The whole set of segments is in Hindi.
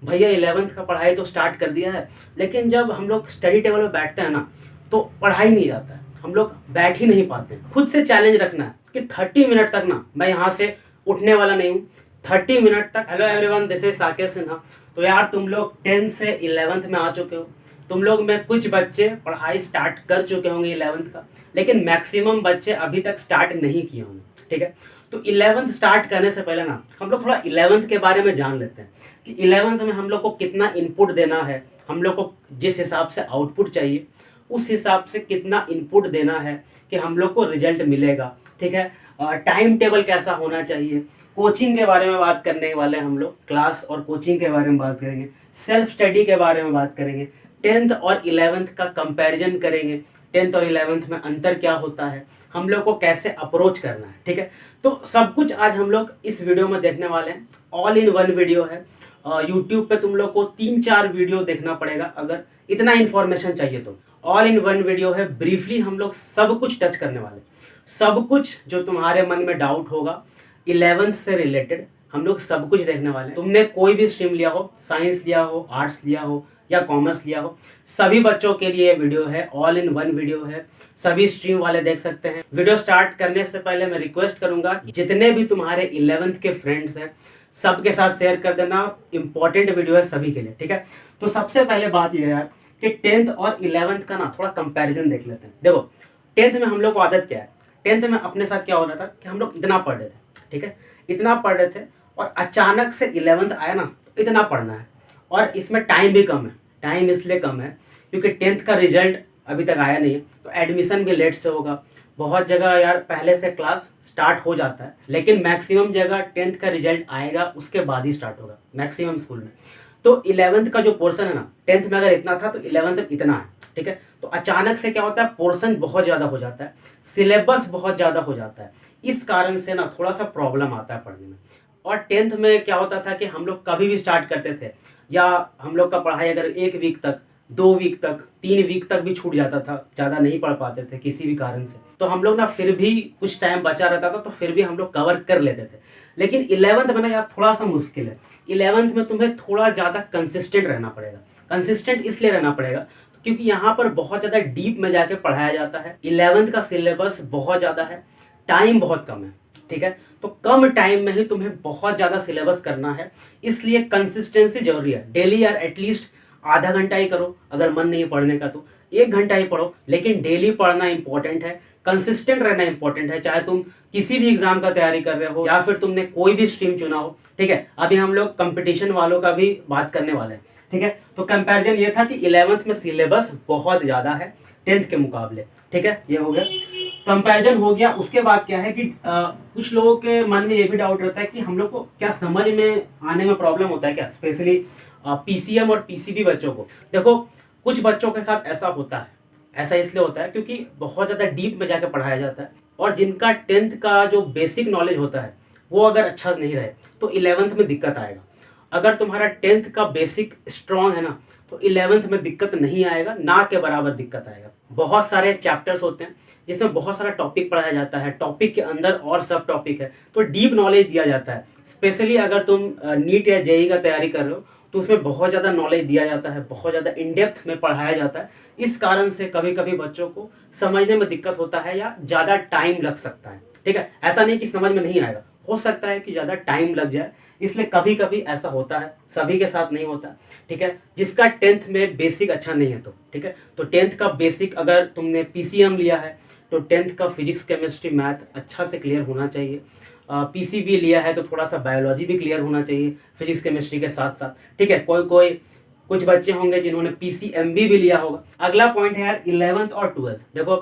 भैया 11th का पढ़ाई तो स्टार्ट कर दिया है, लेकिन जब हम लोग स्टडी टेबल में बैठते हैं ना, तो पढ़ाई नहीं जाता है, हम लोग बैठ ही नहीं पाते हैं। खुद से चैलेंज रखना है कि 30 मिनट तक ना मैं यहाँ से उठने वाला नहीं हूँ। 30 मिनट तक। Hello everyone, this is Saket Sinha. तो यार तुम लोग 10 से 11th में आ चुके हो। तुम लोग में कुछ बच्चे पढ़ाई स्टार्ट कर चुके होंगे 11th का, लेकिन मैक्सिमम बच्चे अभी तक स्टार्ट नहीं किए होंगे। ठीक है, तो 11th स्टार्ट करने से पहले ना हम लोग थोड़ा 11th के बारे में जान लेते हैं कि 11th में हम लोग को कितना इनपुट देना है, हम लोग को जिस हिसाब से आउटपुट चाहिए उस हिसाब से कितना इनपुट देना है कि हम लोग को रिजल्ट मिलेगा। ठीक है, टाइम टेबल कैसा होना चाहिए, कोचिंग के बारे में बात करने वाले हम लोग, क्लास और कोचिंग के बारे में बात करेंगे, सेल्फ स्टडी के बारे में बात करेंगे, 10th और 11th का कंपैरिजन करेंगे, 10th और 11th में अंतर क्या होता है, हम लोग को कैसे अप्रोच करना है। ठीक है, तो सब कुछ आज हम लोग इस वीडियो में देखने वाले हैं। ऑल इन वन वीडियो है। यूट्यूब पे तुम लोग को 3-4 वीडियो देखना पड़ेगा अगर इतना इन्फॉर्मेशन चाहिए तो। ऑल इन वन वीडियो है। ब्रीफली हम लोग सब कुछ टच करने वाले, सब कुछ जो तुम्हारे मन में डाउट होगा 11th से रिलेटेड हम लोग सब कुछ देखने वाले हैं। तुमने कोई भी स्ट्रीम लिया हो, साइंस लिया हो, आर्ट्स लिया हो या कॉमर्स लिया हो, सभी बच्चों के लिए वीडियो है। ऑल इन वन वीडियो है, सभी स्ट्रीम वाले देख सकते हैं। वीडियो स्टार्ट करने से पहले मैं रिक्वेस्ट करूंगा कि जितने भी तुम्हारे 11th के फ्रेंड्स हैं सबके साथ शेयर कर देना। इंपॉर्टेंट वीडियो है सभी के लिए। ठीक है, तो सबसे पहले बात यह है कि 10th और 11th का ना थोड़ा कंपैरिजन देख लेते हैं। देखो 10th में हम लोग को आदत क्या है, 10th में अपने साथ क्या हो रहा था कि हम लोग इतना पढ़ रहे थे। ठीक है, इतना पढ़ रहे थे और अचानक से 11th आया ना, तो इतना पढ़ना है और इसमें टाइम भी कम है। टाइम इसलिए कम है क्योंकि 10th का रिजल्ट अभी तक आया नहीं है, तो एडमिशन भी लेट से होगा। बहुत जगह यार पहले से क्लास स्टार्ट हो जाता है, लेकिन मैक्सिमम जगह 10th का रिजल्ट आएगा उसके बाद ही स्टार्ट होगा मैक्सिमम स्कूल में। तो 11th का जो पोर्शन है ना, 10th में अगर इतना था तो 11th में इतना है। ठीक है, तो अचानक से क्या होता है, पोर्शन बहुत ज़्यादा हो जाता है, सिलेबस बहुत ज़्यादा हो जाता है। इस कारण से ना थोड़ा सा प्रॉब्लम आता है पढ़ने में। और 10th में क्या होता था कि हम लोग कभी भी स्टार्ट करते थे, या हम लोग का पढ़ाई अगर 1 वीक तक, 2 वीक तक, 3 वीक तक भी छूट जाता था, ज़्यादा नहीं पढ़ पाते थे किसी भी कारण से, तो हम लोग ना फिर भी कुछ टाइम बचा रहता था तो फिर भी हम लोग कवर कर लेते थे। लेकिन 11th में ना यार थोड़ा सा मुश्किल है। 11th में तुम्हें थोड़ा ज़्यादा कंसिस्टेंट रहना पड़ेगा। कंसिस्टेंट इसलिए रहना पड़ेगा क्योंकि यहाँ पर बहुत ज़्यादा डीप में जाके पढ़ाया जाता है। 11th का सिलेबस बहुत ज़्यादा है, टाइम बहुत कम है। ठीक है, तो कम टाइम में ही तुम्हें बहुत ज़्यादा सिलेबस करना है, इसलिए कंसिस्टेंसी जरूरी है। डेली यार एटलीस्ट आधा घंटा ही करो, अगर मन नहीं पढ़ने का तो 1 घंटा ही पढ़ो, लेकिन डेली पढ़ना इंपॉर्टेंट है। कंसिस्टेंट रहना इंपॉर्टेंट है, चाहे तुम किसी भी एग्जाम का तैयारी कर रहे हो या फिर तुमने कोई भी स्ट्रीम चुना हो। ठीक है, अभी हम लोग कंपटीशन वालों का भी बात करने वाले हैं। ठीक है, तो कंपैरिजन ये था कि 11th में सिलेबस बहुत ज़्यादा है 10th के मुकाबले। ठीक है, ये हो गया, कंपैरिजन हो गया। उसके बाद क्या है कि कुछ लोगों के मन में ये भी डाउट रहता है कि हम लोग को क्या समझ में आने में प्रॉब्लम होता है क्या, स्पेशली पीसीएम और पीसीबी बच्चों को। देखो कुछ बच्चों के साथ ऐसा होता है, ऐसा इसलिए होता है क्योंकि बहुत ज़्यादा डीप में जाकर पढ़ाया जाता है, और जिनका 10th का जो बेसिक नॉलेज होता है वो अगर अच्छा नहीं रहे तो 11th में दिक्कत आएगा। अगर तुम्हारा 10th का बेसिक स्ट्रॉन्ग है ना, तो 11th में दिक्कत नहीं आएगा, ना के बराबर दिक्कत आएगा। बहुत सारे चैप्टर्स होते हैं जिसमें बहुत सारा टॉपिक पढ़ाया जाता है, टॉपिक के अंदर और सब टॉपिक है, तो डीप नॉलेज दिया जाता है। स्पेशली अगर तुम नीट या जेईई का तैयारी कर रहे हो तो उसमें बहुत ज़्यादा नॉलेज दिया जाता है, बहुत ज़्यादा इन डेप्थ में पढ़ाया जाता है। इस कारण से कभी कभी बच्चों को समझने में दिक्कत होता है या ज़्यादा टाइम लग सकता है। ठीक है, ऐसा नहीं कि समझ में नहीं आएगा, हो सकता है कि ज़्यादा टाइम लग जाए, इसलिए कभी कभी ऐसा होता है, सभी के साथ नहीं होता। ठीक है, जिसका 10th में बेसिक अच्छा नहीं है तो ठीक है, तो 10th का बेसिक अगर तुमने पीसीएम लिया है तो 10th का फिजिक्स केमिस्ट्री मैथ अच्छा से क्लियर होना चाहिए। पीसीबी लिया है तो थोड़ा सा बायोलॉजी भी क्लियर होना चाहिए फिजिक्स केमिस्ट्री के साथ साथ। ठीक है, कुछ बच्चे होंगे जिन्होंने पीसीएमबी भी लिया होगा। अगला पॉइंट है यार 11th और 12th। देखो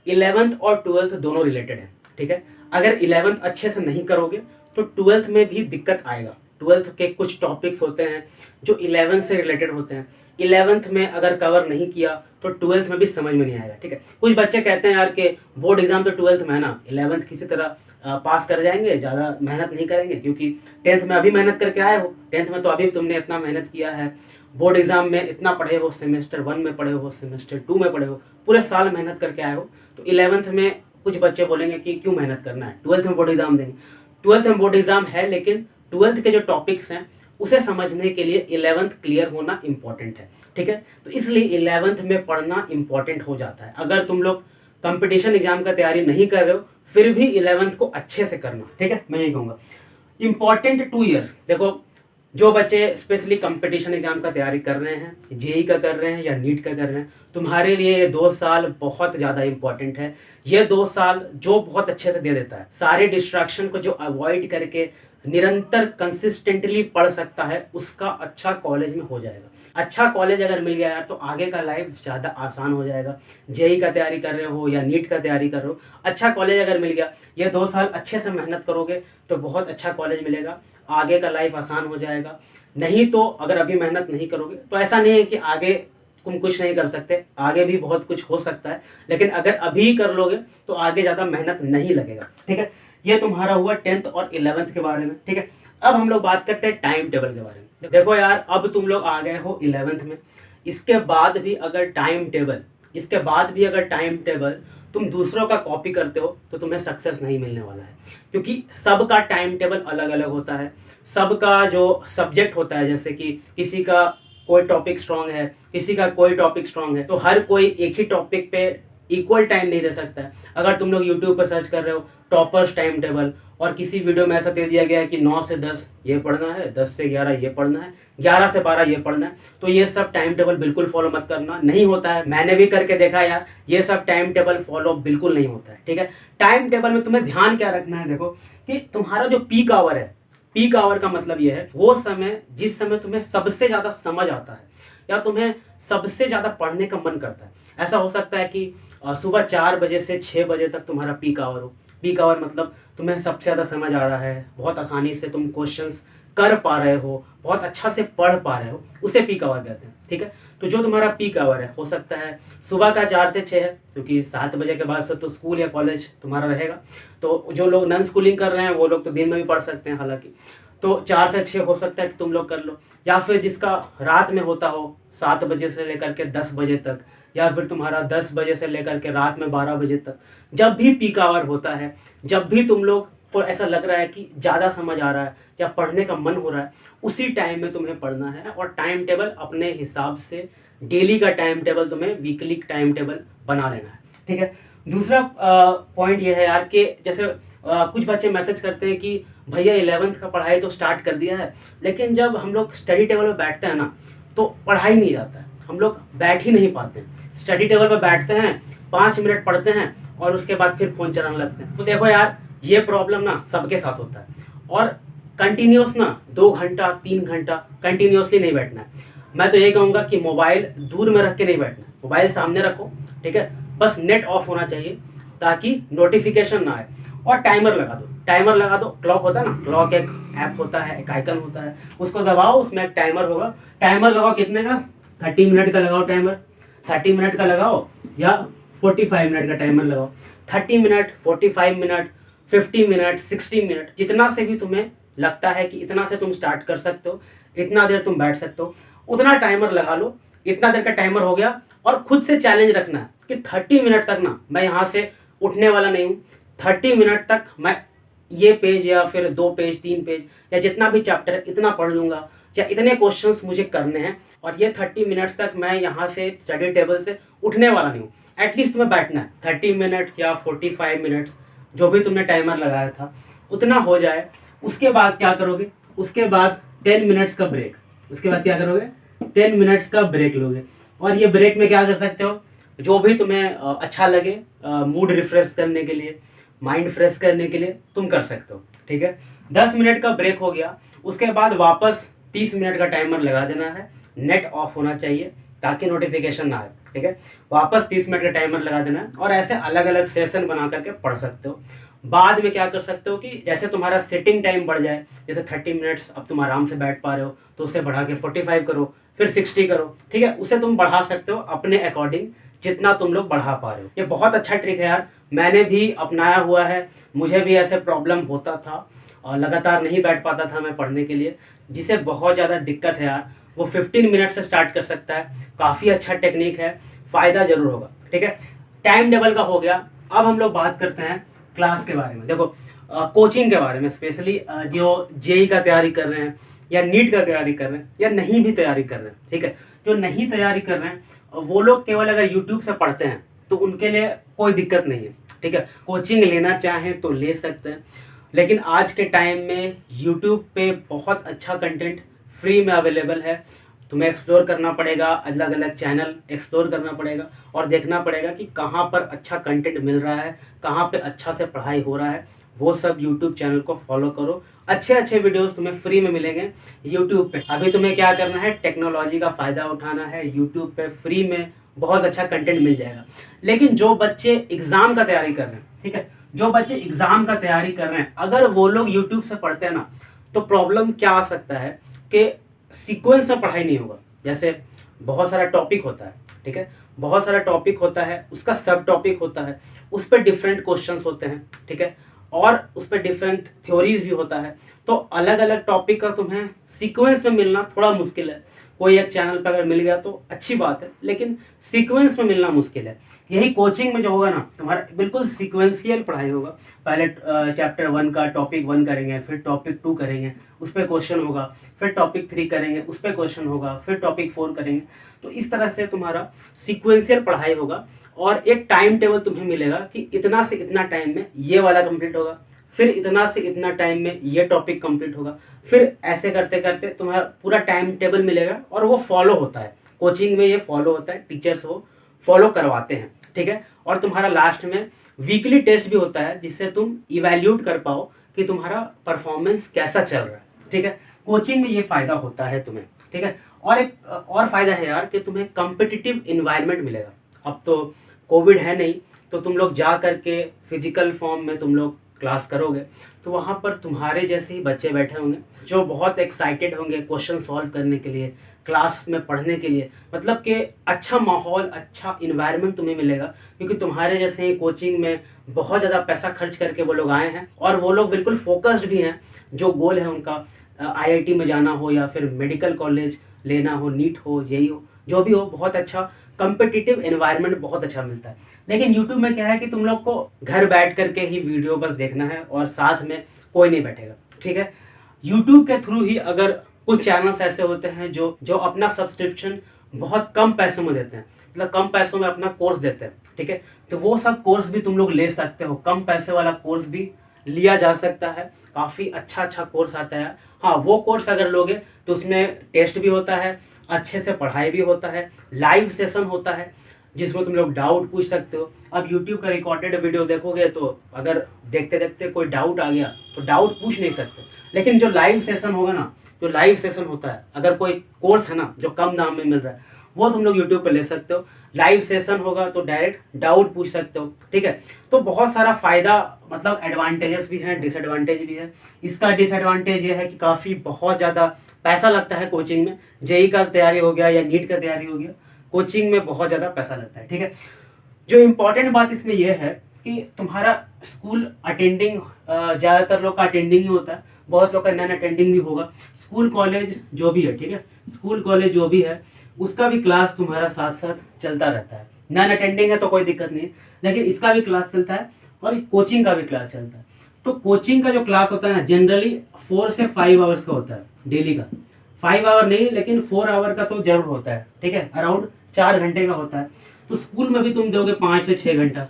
11th और 12th दोनों रिलेटेड है। ठीक है, अगर 11th अच्छे से नहीं करोगे तो 12th में भी दिक्कत आएगा। 12th के कुछ टॉपिक्स होते हैं जो 11th से रिलेटेड होते हैं, 11th में अगर कवर नहीं किया तो 12th में भी समझ में नहीं आएगा। ठीक है, कुछ बच्चे कहते हैं यार कि बोर्ड एग्जाम तो 12th में है ना, 11th किसी तरह पास कर जाएंगे, ज़्यादा मेहनत नहीं करेंगे क्योंकि 10th में अभी मेहनत करके आए हो, 10th में तो अभी तुमने इतना मेहनत किया है, बोर्ड एग्जाम में इतना पढ़े हो, सेमेस्टर 1 में पढ़े हो, सेमेस्टर 2 में पढ़े हो, पूरे साल मेहनत करके आए हो, तो 11th में कुछ बच्चे बोलेंगे कि क्यों मेहनत करना है, 12th में बोर्ड एग्जाम देंगे। 12th में बोर्ड एग्जाम है, लेकिन 12th के जो टॉपिक्स हैं उसे समझने के लिए 11th क्लियर होना इम्पॉर्टेंट है। ठीक है, तो इसलिए 11th में पढ़ना इम्पॉर्टेंट हो जाता है। अगर तुम लोग कंपटीशन एग्जाम का तैयारी नहीं कर रहे हो फिर भी 11th को अच्छे से करना। ठीक है, मैं यही कहूँगा इम्पॉर्टेंट 2 ईयर्स। देखो जो बच्चे स्पेशली कंपटीशन एग्जाम का तैयारी कर रहे हैं, जेई का कर रहे हैं या नीट का कर रहे हैं, तुम्हारे लिए ये 2 साल बहुत ज़्यादा इंपॉर्टेंट है। ये 2 साल जो बहुत अच्छे से दे देता है, सारे डिस्ट्रैक्शन को जो अवॉइड करके निरंतर कंसिस्टेंटली पढ़ सकता है, उसका अच्छा कॉलेज में हो जाएगा। अच्छा कॉलेज अगर मिल गया यार तो आगे का लाइफ ज़्यादा आसान हो जाएगा। जेई का तैयारी कर रहे हो या नीट का तैयारी कर रहे हो, अच्छा कॉलेज अगर मिल गया, ये 2 साल अच्छे से मेहनत करोगे तो बहुत अच्छा कॉलेज मिलेगा, आगे का लाइफ आसान हो जाएगा। नहीं तो अगर अभी मेहनत नहीं करोगे तो ऐसा नहीं है कि आगे तुम कुछ नहीं कर सकते, आगे भी बहुत कुछ हो सकता है, लेकिन अगर अभी कर लोगे तो आगे ज़्यादा मेहनत नहीं लगेगा। ठीक है, ये तुम्हारा हुआ 10th और 11th के बारे में। ठीक है, अब हम लोग बात करते हैं टाइम टेबल के बारे में। देखो यार, अब तुम लोग आ गए हो 11th में, इसके बाद भी अगर टाइम टेबल तुम दूसरों का कॉपी करते हो तो तुम्हें सक्सेस नहीं मिलने वाला है, क्योंकि सबका टाइम टेबल अलग अलग होता है। सबका जो सब्जेक्ट होता है, जैसे कि किसी का कोई टॉपिक स्ट्रांग है, किसी का कोई टॉपिक स्ट्रांग है, तो हर कोई एक ही टॉपिक पे इक्वल टाइम नहीं दे सकता है। अगर तुम लोग यूट्यूब पर सर्च कर रहे हो टॉपर्स टाइम टेबल और किसी वीडियो में ऐसा दे दिया गया है कि 9 से 10 ये पढ़ना है, 10 से 11 ये पढ़ना है, 11 से 12 ये पढ़ना है, तो ये सब टाइम टेबल बिल्कुल फॉलो मत करना, नहीं होता है। मैंने भी करके देखा यार, ये सब टाइम टेबल फॉलो बिल्कुल नहीं होता है। ठीक है, टाइम टेबल में तुम्हें ध्यान क्या रखना है, देखो कि तुम्हारा जो पीक आवर है, पीक आवर का मतलब ये है वो समय जिस समय तुम्हें सबसे ज़्यादा समझ आता है या तुम्हें सबसे ज़्यादा पढ़ने का मन करता है। ऐसा हो सकता है कि सुबह 4 बजे से 6 बजे तक तुम्हारा पीक आवर हो। पीक आवर मतलब तुम्हें सबसे ज़्यादा समझ आ रहा है, बहुत आसानी से तुम क्वेश्चंस कर पा रहे हो, बहुत अच्छा से पढ़ पा रहे हो, उसे पीक आवर कहते हैं। ठीक है, तो जो तुम्हारा पीक आवर है, हो सकता है सुबह का 4 से 6 है, क्योंकि 7 बजे के बाद से तो स्कूल या कॉलेज तुम्हारा रहेगा। तो जो लोग नॉन स्कूलिंग कर रहे हैं वो लोग तो दिन में भी पढ़ सकते हैं हालांकि, तो 4 से 6 हो सकता है कि तुम लोग कर लो, या फिर जिसका रात में होता हो 7 बजे से लेकर के 10 बजे तक, या फिर तुम्हारा 10 बजे से लेकर के रात में 12 बजे तक, जब भी पीक आवर होता है, जब भी तुम लोग को ऐसा लग रहा है कि ज़्यादा समझ आ रहा है या पढ़ने का मन हो रहा है, उसी टाइम में तुम्हें पढ़ना है। और टाइम टेबल अपने हिसाब से, डेली का टाइम टेबल तुम्हें वीकली टाइम टेबल बना लेना है। ठीक है, दूसरा पॉइंट ये है यार कि जैसे कुछ बच्चे मैसेज करते हैं कि भैया 11th का पढ़ाई तो स्टार्ट कर दिया है, लेकिन जब हम लोग स्टडी टेबल पर बैठते हैं ना तो पढ़ाई नहीं जाता है, हम लोग बैठ ही नहीं पाते। स्टडी टेबल पर बैठते हैं, 5 मिनट पढ़ते हैं और उसके बाद फिर फ़ोन चलाने लगते हैं। तो देखो यार, ये प्रॉब्लम ना सबके साथ होता है, और कंटिन्यूस ना 2 घंटा 3 घंटा कंटिन्यूसली नहीं बैठना है। मैं तो ये कहूँगा कि मोबाइल दूर में रख के नहीं बैठना है, मोबाइल सामने रखो। ठीक है, बस नेट ऑफ होना चाहिए ताकि नोटिफिकेशन ना आए, और टाइमर लगा दो। क्लॉक होता है ना, क्लॉक एक ऐप होता है, एक आइकन होता है, उसको दबाओ, उसमें एक टाइमर होगा। टाइमर लगाओ कितने का, 30 मिनट का लगाओ टाइमर, 30 मिनट का लगाओ या 45 मिनट का टाइमर लगाओ। 30 मिनट, 45 मिनट, 50 मिनट, 60 मिनट, जितना से भी तुम्हें लगता है कि इतना से तुम स्टार्ट कर सकते हो, इतना देर तुम बैठ सकते हो, उतना टाइमर लगा लो। इतना देर का टाइमर हो गया, और खुद से चैलेंज रखना है कि 30 मिनट तक ना मैं यहाँ से उठने वाला नहीं हूँ। 30 मिनट तक मैं ये पेज या फिर 2 पेज 3 पेज या जितना भी चैप्टर है इतना पढ़ लूँगा, या इतने क्वेश्चंस मुझे करने हैं, और ये 30 मिनट्स तक मैं यहाँ से स्टडी टेबल से उठने वाला नहीं हूँ। एटलीस्ट तुम्हें बैठना है 30 मिनट्स या 45 मिनट्स, जो भी तुमने टाइमर लगाया था उतना हो जाए। उसके बाद क्या करोगे, उसके बाद 10 मिनट्स का ब्रेक। उसके बाद क्या करोगे, 10 मिनट्स का ब्रेक लोगे, और ये ब्रेक में क्या कर सकते हो, जो भी तुम्हें अच्छा लगे, मूड रिफ्रेश करने के लिए, माइंड फ्रेश करने के लिए तुम कर सकते हो। ठीक है, 10 मिनट का ब्रेक हो गया, उसके बाद वापस 30 मिनट का टाइमर लगा देना है, नेट ऑफ होना चाहिए ताकि नोटिफिकेशन ना आए। ठीक है, वापस 30 मिनट का टाइमर लगा देना है, और ऐसे अलग अलग सेशन बना करके पढ़ सकते हो। बाद में क्या कर सकते हो कि जैसे तुम्हारा सिटिंग टाइम बढ़ जाए, जैसे 30 मिनट्स अब तुम आराम से बैठ पा रहे हो तो उसे बढ़ा के 45 करो, फिर 60 करो। ठीक है, उसे तुम बढ़ा सकते हो अपने अकॉर्डिंग, जितना तुम लोग बढ़ा पा रहे हो। ये बहुत अच्छा ट्रिक है यार, मैंने भी अपनाया हुआ है। मुझे भी ऐसे प्रॉब्लम होता था और लगातार नहीं बैठ पाता था मैं पढ़ने के लिए, जिसे बहुत ज़्यादा दिक्कत है यार, वो 15 मिनट से स्टार्ट कर सकता है। काफ़ी अच्छा टेक्निक है, फ़ायदा ज़रूर होगा। ठीक है, टाइम टेबल का हो गया। अब हम लोग बात करते हैं क्लास के बारे में। देखो कोचिंग के बारे में, स्पेशली जो जेई का तैयारी कर रहे हैं या नीट का तैयारी कर रहे हैं या नहीं भी तैयारी कर रहे हैं, ठीक है, जो नहीं तैयारी कर रहे हैं वो लोग केवल अगर यूट्यूब से पढ़ते हैं तो उनके लिए कोई दिक्कत नहीं है, ठीक है। कोचिंग लेना चाहें तो ले सकते हैं, लेकिन आज के टाइम में यूट्यूब पे बहुत अच्छा कंटेंट फ्री में अवेलेबल है। तुम्हें एक्सप्लोर करना पड़ेगा, अलग अलग चैनल एक्सप्लोर करना पड़ेगा और देखना पड़ेगा कि कहाँ पर अच्छा कंटेंट मिल रहा है, कहाँ पे अच्छा से पढ़ाई हो रहा है। वो सब यूट्यूब चैनल को फॉलो करो, अच्छे अच्छे वीडियोस तुम्हें फ्री में मिलेंगे यूट्यूब पे। अभी तुम्हें क्या करना है, टेक्नोलॉजी का फ़ायदा उठाना है। यूट्यूब पे फ्री में बहुत अच्छा कंटेंट मिल जाएगा। लेकिन जो बच्चे एग्ज़ाम का तैयारी कर रहे हैं, ठीक है, जो बच्चे एग्ज़ाम का तैयारी कर रहे हैं, अगर वो लोग यूट्यूब से पढ़ते हैं ना, तो प्रॉब्लम क्या आ सकता है कि सीक्वेंस में पढ़ाई नहीं होगा। जैसे बहुत सारा टॉपिक होता है, ठीक है, बहुत सारा टॉपिक होता है, उसका सब टॉपिक होता है, उस पर डिफरेंट क्वेश्चंस होते हैं, ठीक है, और उस पर डिफरेंट थ्योरीज भी होता है। तो अलग अलग टॉपिक का तुम्हें सीक्वेंस में मिलना थोड़ा मुश्किल है। कोई एक चैनल पर अगर मिल गया तो अच्छी बात है, लेकिन सीक्वेंस में मिलना मुश्किल है। यही कोचिंग में जो होगा ना, तुम्हारा बिल्कुल सीक्वेंशियल पढ़ाई होगा। पहले चैप्टर 1 का टॉपिक 1 करेंगे, फिर टॉपिक 2 करेंगे, उस पर क्वेश्चन होगा, फिर टॉपिक 3 करेंगे, उस पर क्वेश्चन होगा, फिर टॉपिक 4 करेंगे। तो इस तरह से तुम्हारा सीक्वेंशियल पढ़ाई होगा और एक टाइम टेबल तुम्हें मिलेगा कि इतना से इतना टाइम में ये वाला कंप्लीट होगा, फिर इतना से इतना टाइम में ये टॉपिक कंप्लीट होगा, फिर ऐसे करते करते तुम्हारा पूरा टाइम टेबल मिलेगा और वो फॉलो होता है। कोचिंग में ये फॉलो होता है, टीचर्स वो फॉलो करवाते हैं, ठीक है। और तुम्हारा लास्ट में वीकली टेस्ट भी होता है जिससे तुम इवैल्यूएट कर पाओ कि तुम्हारा परफॉर्मेंस कैसा चल रहा है, ठीक है। कोचिंग में ये फ़ायदा होता है तुम्हें, ठीक है। और एक और फ़ायदा है यार कि तुम्हें कम्पिटिटिव इन्वायरमेंट मिलेगा। अब तो कोविड है नहीं, तो तुम लोग जा करके फिजिकल फॉर्म में तुम लोग क्लास करोगे तो वहाँ पर तुम्हारे जैसे ही बच्चे बैठे होंगे जो बहुत एक्साइटेड होंगे क्वेश्चन सॉल्व करने के लिए, क्लास में पढ़ने के लिए। मतलब कि अच्छा माहौल, अच्छा इन्वायरमेंट तुम्हें मिलेगा, क्योंकि तुम्हारे जैसे ही कोचिंग में बहुत ज़्यादा पैसा खर्च करके वो लोग आए हैं और वो लोग बिल्कुल फोकस्ड भी हैं। जो गोल है उनका IIT में जाना हो या फिर मेडिकल कॉलेज लेना हो, नीट हो, जेई हो, जो भी हो, बहुत अच्छा कम्पिटिटिव एनवायरनमेंट बहुत अच्छा मिलता है। लेकिन यूट्यूब में क्या है कि तुम लोग को घर बैठ करके ही वीडियो बस देखना है और साथ में कोई नहीं बैठेगा, ठीक है। यूट्यूब के थ्रू ही अगर कुछ चैनल्स ऐसे होते हैं जो अपना सब्सक्रिप्शन बहुत कम पैसों में देते हैं, मतलब कम पैसों में अपना कोर्स देते हैं, ठीक है, तो वो सब कोर्स भी तुम लोग ले सकते हो। कम पैसे वाला कोर्स भी लिया जा सकता है, काफ़ी अच्छा कोर्स आता है। हाँ, वो कोर्स अगर लोगे तो उसमें टेस्ट भी होता है, अच्छे से पढ़ाई भी होता है, लाइव सेशन होता है जिसमें तुम लोग डाउट पूछ सकते हो। अब YouTube का रिकॉर्डेड वीडियो देखोगे तो अगर देखते देखते कोई डाउट आ गया तो डाउट पूछ नहीं सकते, लेकिन जो लाइव सेशन होगा ना, जो लाइव सेशन होता है, अगर कोई कोर्स है ना जो कम दाम में मिल रहा है, वो तुम लोग YouTube पे ले सकते हो। लाइव सेशन होगा तो डायरेक्ट डाउट पूछ सकते हो, ठीक है। तो बहुत सारा फ़ायदा, मतलब एडवांटेजेस भी हैं, डिसएडवांटेज भी है। इसका डिसएडवांटेज ये है कि काफ़ी बहुत ज़्यादा पैसा लगता है कोचिंग में। जेई का तैयारी हो गया या नीट का तैयारी हो गया, कोचिंग में बहुत ज़्यादा पैसा लगता है, ठीक है। जो इम्पोर्टेंट बात इसमें यह है कि तुम्हारा स्कूल अटेंडिंग, ज़्यादातर लोग का अटेंडिंग ही होता है, बहुत लोग का नॉन अटेंडिंग भी होगा। स्कूल कॉलेज जो भी है, ठीक है, स्कूल कॉलेज जो भी है उसका भी क्लास तुम्हारा साथ साथ चलता रहता है। नॉन अटेंडिंग है तो कोई दिक्कत नहीं, लेकिन इसका भी क्लास चलता है और कोचिंग का भी क्लास चलता है। तो कोचिंग का जो क्लास होता है ना, जनरली 4 से 5 आवर्स का होता है डेली का। 5 आवर नहीं, लेकिन 4 आवर का तो जरूर होता है, ठीक है, अराउंड 4 घंटे का होता है। तो स्कूल में भी तुम दोगे 5 से 6 घंटा,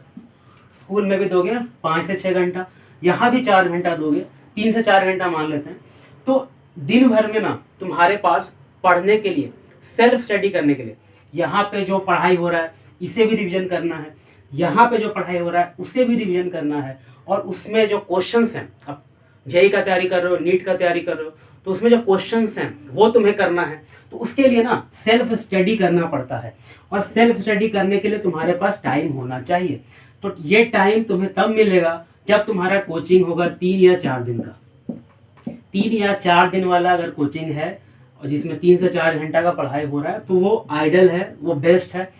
स्कूल में भी दोगे 5 से 6 घंटा, यहाँ भी 4 घंटा दोगे, 3 से 4 घंटा मान लेते हैं। तो दिन भर में ना तुम्हारे पास पढ़ने के लिए, सेल्फ स्टडी करने के लिए, यहाँ पे जो पढ़ाई हो रहा है इसे भी रिवीजन करना है, यहाँ पे जो पढ़ाई हो रहा है उसे भी रिवीजन करना है, और उसमें जो क्वेश्चंस हैं, अब जेई का तैयारी कर रहे हो, नीट का तैयारी कर रहे हो, तो उसमें जो क्वेश्चंस हैं वो तुम्हें करना है। तो उसके लिए ना सेल्फ स्टडी करना पड़ता है, और सेल्फ स्टडी करने के लिए तुम्हारे पास टाइम होना चाहिए। तो ये टाइम तुम्हें तब मिलेगा जब तुम्हारा कोचिंग होगा 3 या 4 दिन का। 3 या 4 दिन वाला अगर कोचिंग है और जिसमें 3 से 4 घंटा का पढ़ाई हो रहा है तो वो आइडल है, वो बेस्ट है।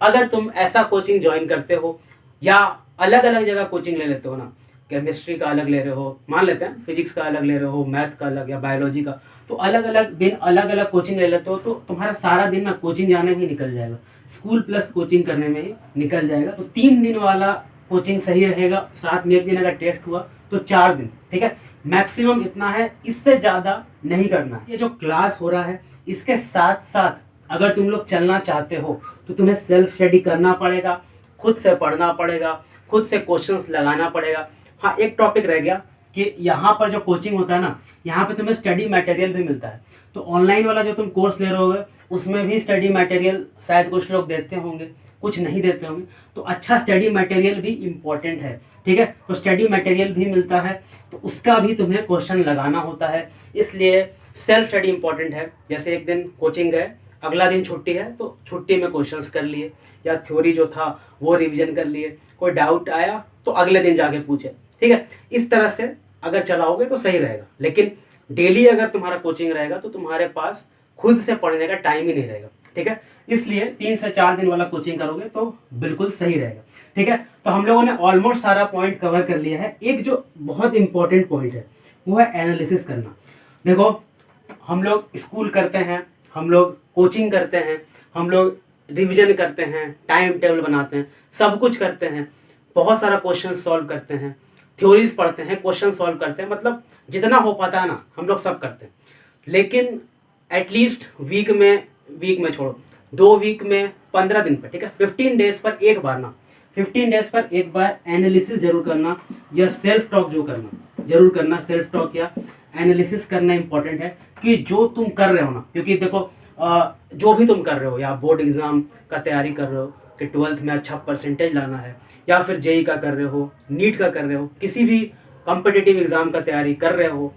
अगर तुम ऐसा कोचिंग ज्वाइन करते हो या अलग अलग जगह कोचिंग ले लेते हो ना, केमिस्ट्री का अलग ले रहे हो, मान लेते हैं फिजिक्स का अलग ले रहे हो, मैथ का अलग या बायोलॉजी का, तो अलग अलग दिन अलग अलग कोचिंग ले लेते हो तो तुम्हारा सारा दिन ना कोचिंग जाने में ही निकल जाएगा, स्कूल प्लस कोचिंग करने में ही निकल जाएगा। तो 3 दिन वाला कोचिंग सही रहेगा, साथ में 1 दिन अगर टेस्ट हुआ तो 4 दिन, ठीक है, मैक्सिमम इतना है, इससे ज़्यादा नहीं करना है। ये जो क्लास हो रहा है इसके साथ साथ अगर तुम लोग चलना चाहते हो तो तुम्हें सेल्फ स्टडी करना पड़ेगा, खुद से पढ़ना पड़ेगा, खुद से क्वेश्चंस लगाना पड़ेगा। हाँ, एक टॉपिक रह गया कि यहाँ पर जो कोचिंग होता है ना, यहाँ पे तुम्हें स्टडी मटेरियल भी मिलता है। तो ऑनलाइन वाला जो तुम कोर्स ले रहे होगे उसमें भी स्टडी मटेरियल शायद कुछ लोग देते होंगे, कुछ नहीं देते होंगे। तो अच्छा स्टडी मटेरियल भी इम्पोर्टेंट है, ठीक है। तो स्टडी मटेरियल भी मिलता है, तो उसका भी तुम्हें क्वेश्चन लगाना होता है, इसलिए सेल्फ स्टडी इम्पोर्टेंट है। जैसे एक दिन कोचिंग गए, अगला दिन छुट्टी है तो छुट्टी में क्वेश्चंस कर लिए, या थ्योरी जो था वो रिवीजन कर लिए, कोई डाउट आया तो अगले दिन जाके पूछे, ठीक है। इस तरह से अगर चलाओगे तो सही रहेगा। लेकिन डेली अगर तुम्हारा कोचिंग रहेगा तो तुम्हारे पास खुद से पढ़ने का टाइम ही नहीं रहेगा, ठीक है। इसलिए 3 से 4 दिन वाला कोचिंग करोगे तो बिल्कुल सही रहेगा, ठीक है। तो हम लोगों ने ऑलमोस्ट सारा पॉइंट कवर कर लिया है। एक जो बहुत इंपॉर्टेंट पॉइंट है वो है एनालिसिस करना। देखो, हम लोग स्कूल करते हैं, हम लोग कोचिंग करते हैं, हम लोग रिवीजन करते हैं, टाइम टेबल बनाते हैं, सब कुछ करते हैं, बहुत सारा क्वेश्चन सॉल्व करते हैं, थ्योरीज पढ़ते हैं, क्वेश्चन सॉल्व करते हैं, मतलब जितना हो पाता है ना हम लोग सब करते हैं। लेकिन एटलीस्ट वीक में छोड़ो, 2 वीक में 15 दिन पर, ठीक है, 15 डेज पर एक बार ना, 15 डेज पर एक बार एनालिसिस जरूर करना, या सेल्फ टॉक जो करना जरूर करना। सेल्फ टॉक या एनालिसिस करना इंपॉर्टेंट है कि जो तुम कर रहे हो ना, क्योंकि देखो जो भी तुम कर रहे हो, या बोर्ड एग्जाम का तैयारी कर रहे हो कि 12th में अच्छा परसेंटेज लाना है, या फिर जेई का कर रहे हो, नीट का कर रहे हो, किसी भी कॉम्पिटिटिव एग्जाम का तैयारी कर रहे हो,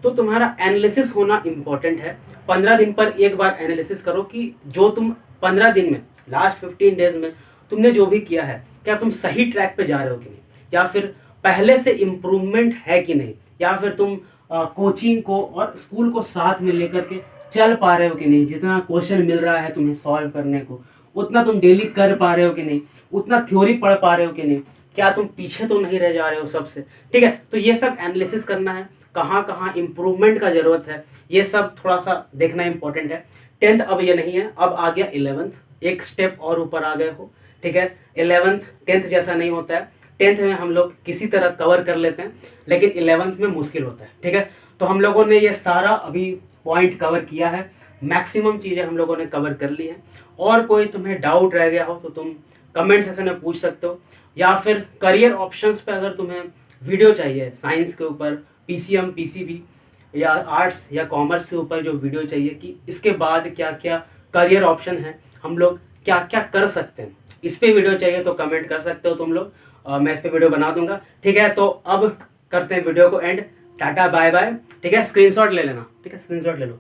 तो तुम्हारा एनालिसिस होना इम्पोर्टेंट है। 15 दिन पर एक बार एनालिसिस करो कि जो तुम 15 दिन में, लास्ट 15 डेज में तुमने जो भी किया है, क्या तुम सही ट्रैक पे जा रहे हो कि नहीं, या फिर पहले से इम्प्रूवमेंट है कि नहीं, या फिर तुम कोचिंग को और स्कूल को साथ में लेकर के चल पा रहे हो कि नहीं, जितना क्वेश्चन मिल रहा है तुम्हें सॉल्व करने को उतना तुम डेली कर पा रहे हो कि नहीं, उतना थ्योरी पढ़ पा रहे हो कि नहीं, क्या तुम पीछे तो नहीं रह जा रहे हो सबसे, ठीक है। तो ये सब एनालिसिस करना है, कहाँ कहाँ इम्प्रूवमेंट का जरूरत है, ये सब थोड़ा सा देखना इंपॉर्टेंट है। 10th अब ये नहीं है, अब आ गया 11th, एक स्टेप और ऊपर आ गए हो, ठीक है। 11th 10th जैसा नहीं होता है। 10th में हम लोग किसी तरह कवर कर लेते हैं, लेकिन 11th में मुश्किल होता है, ठीक है। तो हम लोगों ने ये सारा अभी पॉइंट कवर किया है, मैक्सिमम चीज़ें हम लोगों ने कवर कर ली हैं। और कोई तुम्हें डाउट रह गया हो तो तुम कमेंट सेक्शन में पूछ सकते हो, या फिर करियर ऑप्शंस पे अगर तुम्हें वीडियो चाहिए, साइंस के ऊपर, पीसीएम पीसीबी, या आर्ट्स या कॉमर्स के ऊपर जो वीडियो चाहिए कि इसके बाद क्या क्या करियर ऑप्शन है, हम लोग क्या क्या कर सकते हैं, इस पे वीडियो चाहिए तो कमेंट कर सकते हो तुम लोग, मैं इस पे वीडियो बना दूंगा, ठीक है। तो अब करते हैं वीडियो को एंड। टाटा बाय बाय, ठीक है। स्क्रीनशॉट ले लेना, ठीक है, स्क्रीनशॉट ले लो।